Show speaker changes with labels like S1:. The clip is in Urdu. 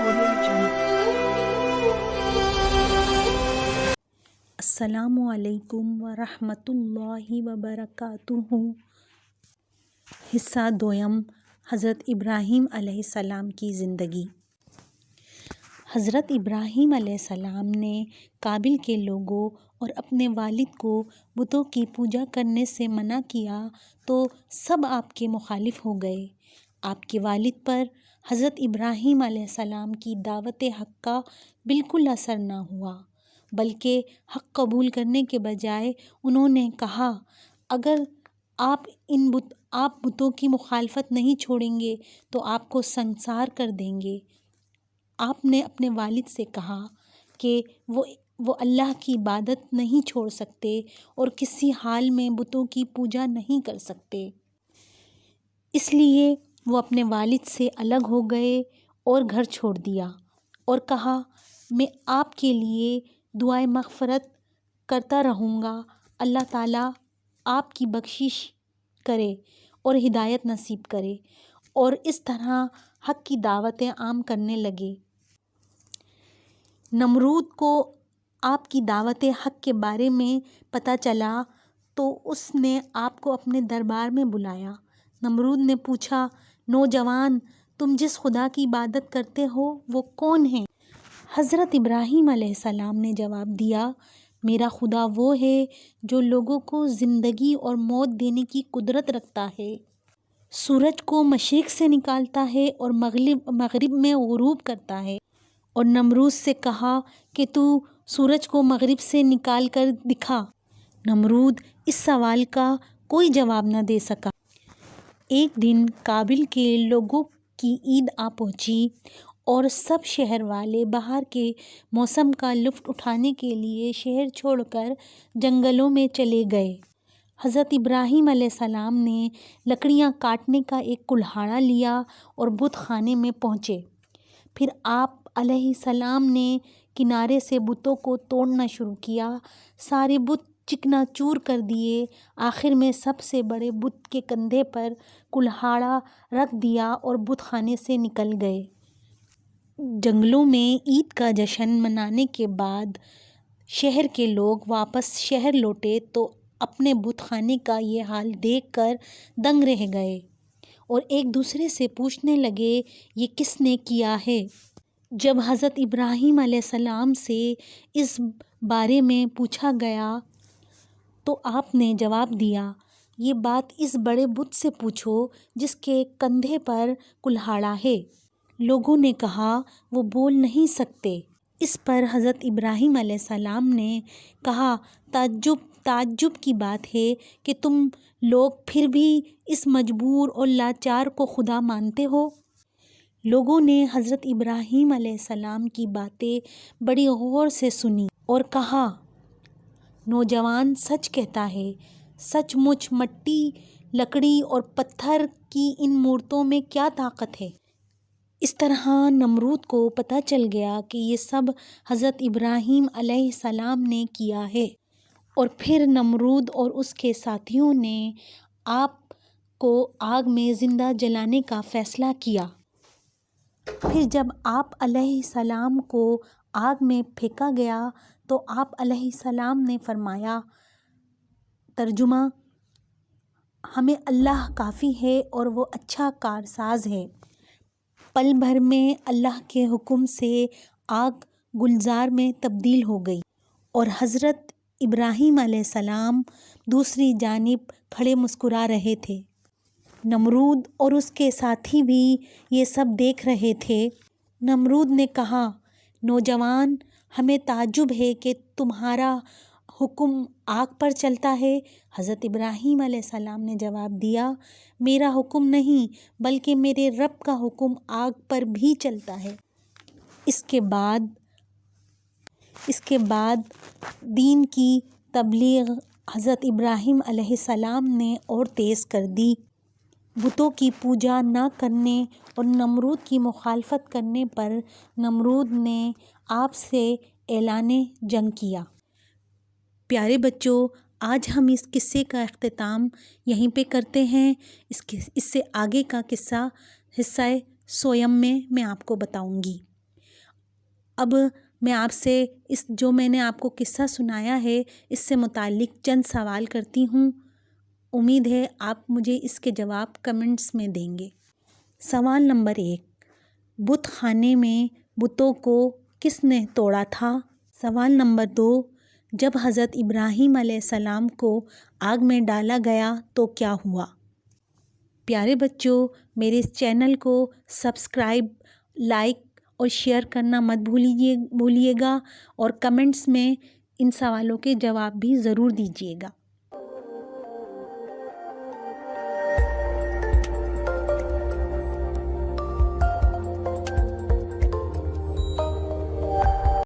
S1: Audio Jungle. السلام علیکم ورحمۃ اللہ وبرکاتہ۔ حصہ دوم، حضرت ابراہیم علیہ السلام کی زندگی۔ حضرت ابراہیم علیہ السلام نے کابل کے لوگوں اور اپنے والد کو بتوں کی پوجا کرنے سے منع کیا تو سب آپ کے مخالف ہو گئے۔ آپ کے والد پر حضرت ابراہیم علیہ السلام کی دعوت حق کا بالکل اثر نہ ہوا، بلکہ حق قبول کرنے کے بجائے انہوں نے کہا، اگر آپ بتوں کی مخالفت نہیں چھوڑیں گے تو آپ کو سنسار کر دیں گے۔ آپ نے اپنے والد سے کہا کہ وہ اللہ کی عبادت نہیں چھوڑ سکتے اور کسی حال میں بتوں کی پوجا نہیں کر سکتے۔ اس لیے وہ اپنے والد سے الگ ہو گئے اور گھر چھوڑ دیا اور کہا، میں آپ کے لیے دعائے مغفرت کرتا رہوں گا، اللہ تعالیٰ آپ کی بخشش کرے اور ہدایت نصیب کرے، اور اس طرح حق کی دعوتیں عام کرنے لگے۔ نمرود کو آپ کی دعوت حق کے بارے میں پتہ چلا تو اس نے آپ کو اپنے دربار میں بلایا۔ نمرود نے پوچھا، نوجوان، تم جس خدا کی عبادت کرتے ہو وہ کون ہے؟ حضرت ابراہیم علیہ السلام نے جواب دیا، میرا خدا وہ ہے جو لوگوں کو زندگی اور موت دینے کی قدرت رکھتا ہے، سورج کو مشرق سے نکالتا ہے اور مغرب میں غروب کرتا ہے۔ اور نمرود سے کہا کہ تو سورج کو مغرب سے نکال کر دکھا۔ نمرود اس سوال کا کوئی جواب نہ دے سکا۔ ایک دن کابل کے لوگوں کی عید آ پہنچی اور سب شہر والے بہار کے موسم کا لطف اٹھانے کے لیے شہر چھوڑ کر جنگلوں میں چلے گئے۔ حضرت ابراہیم علیہ السلام نے لکڑیاں کاٹنے کا ایک کلہاڑا لیا اور بت خانے میں پہنچے۔ پھر آپ علیہ السلام نے کنارے سے بتوں کو توڑنا شروع کیا، سارے بت چکنا چور کر دیے۔ آخر میں سب سے بڑے بت کے کندھے پر کلہاڑا رکھ دیا اور بت خانے سے نکل گئے۔ جنگلوں میں عید کا جشن منانے کے بعد شہر کے لوگ واپس شہر لوٹے تو اپنے بت خانے کا یہ حال دیکھ کر دنگ رہ گئے اور ایک دوسرے سے پوچھنے لگے، یہ کس نے کیا ہے؟ جب حضرت ابراہیم علیہ السلام سے اس بارے میں پوچھا گیا تو آپ نے جواب دیا، یہ بات اس بڑے بت سے پوچھو جس کے کندھے پر کلہاڑا ہے۔ لوگوں نے کہا، وہ بول نہیں سکتے۔ اس پر حضرت ابراہیم علیہ السلام نے کہا، تعجب کی بات ہے کہ تم لوگ پھر بھی اس مجبور اور لاچار کو خدا مانتے ہو۔ لوگوں نے حضرت ابراہیم علیہ السلام کی باتیں بڑی غور سے سنی اور کہا، نوجوان سچ کہتا ہے، سچ مچ مٹی، لکڑی اور پتھر کی ان مورتوں میں کیا طاقت ہے؟ اس طرح نمرود کو پتہ چل گیا کہ یہ سب حضرت ابراہیم علیہ السلام نے کیا ہے، اور پھر نمرود اور اس کے ساتھیوں نے آپ کو آگ میں زندہ جلانے کا فیصلہ کیا۔ پھر جب آپ علیہ السلام کو آگ میں پھینکا گیا تو آپ علیہ السلام نے فرمایا، ترجمہ، ہمیں اللہ کافی ہے اور وہ اچھا کارساز ہے۔ پل بھر میں اللہ کے حکم سے آگ گلزار میں تبدیل ہو گئی اور حضرت ابراہیم علیہ السلام دوسری جانب کھڑے مسکرا رہے تھے۔ نمرود اور اس کے ساتھی بھی یہ سب دیکھ رہے تھے۔ نمرود نے کہا، نوجوان، ہمیں تعجب ہے کہ تمہارا حکم آگ پر چلتا ہے۔ حضرت ابراہیم علیہ السلام نے جواب دیا، میرا حکم نہیں بلکہ میرے رب کا حکم آگ پر بھی چلتا ہے۔ اس کے بعد دین کی تبلیغ حضرت ابراہیم علیہ السلام نے اور تیز کر دی۔ بتوں کی پوجا نہ کرنے اور نمرود کی مخالفت کرنے پر نمرود نے آپ سے اعلان جنگ کیا۔ پیارے بچوں، آج ہم اس قصے کا اختتام یہیں پہ کرتے ہیں۔ اس سے آگے کا قصہ حصہ سویم میں آپ کو بتاؤں گی۔ اب میں آپ سے جو میں نے آپ کو قصہ سنایا ہے اس سے متعلق چند سوال کرتی ہوں۔ امید ہے آپ مجھے اس کے جواب کمنٹس میں دیں گے۔ سوال نمبر 1، بت خانے میں بتوں کو کس نے توڑا تھا؟ سوال نمبر 2، جب حضرت ابراہیم علیہ السلام کو آگ میں ڈالا گیا تو کیا ہوا؟ پیارے بچوں، میرے اس چینل کو سبسکرائب، لائک اور شیئر کرنا مت بھولیے گا، اور کمنٹس میں ان سوالوں کے جواب بھی ضرور دیجیے گا۔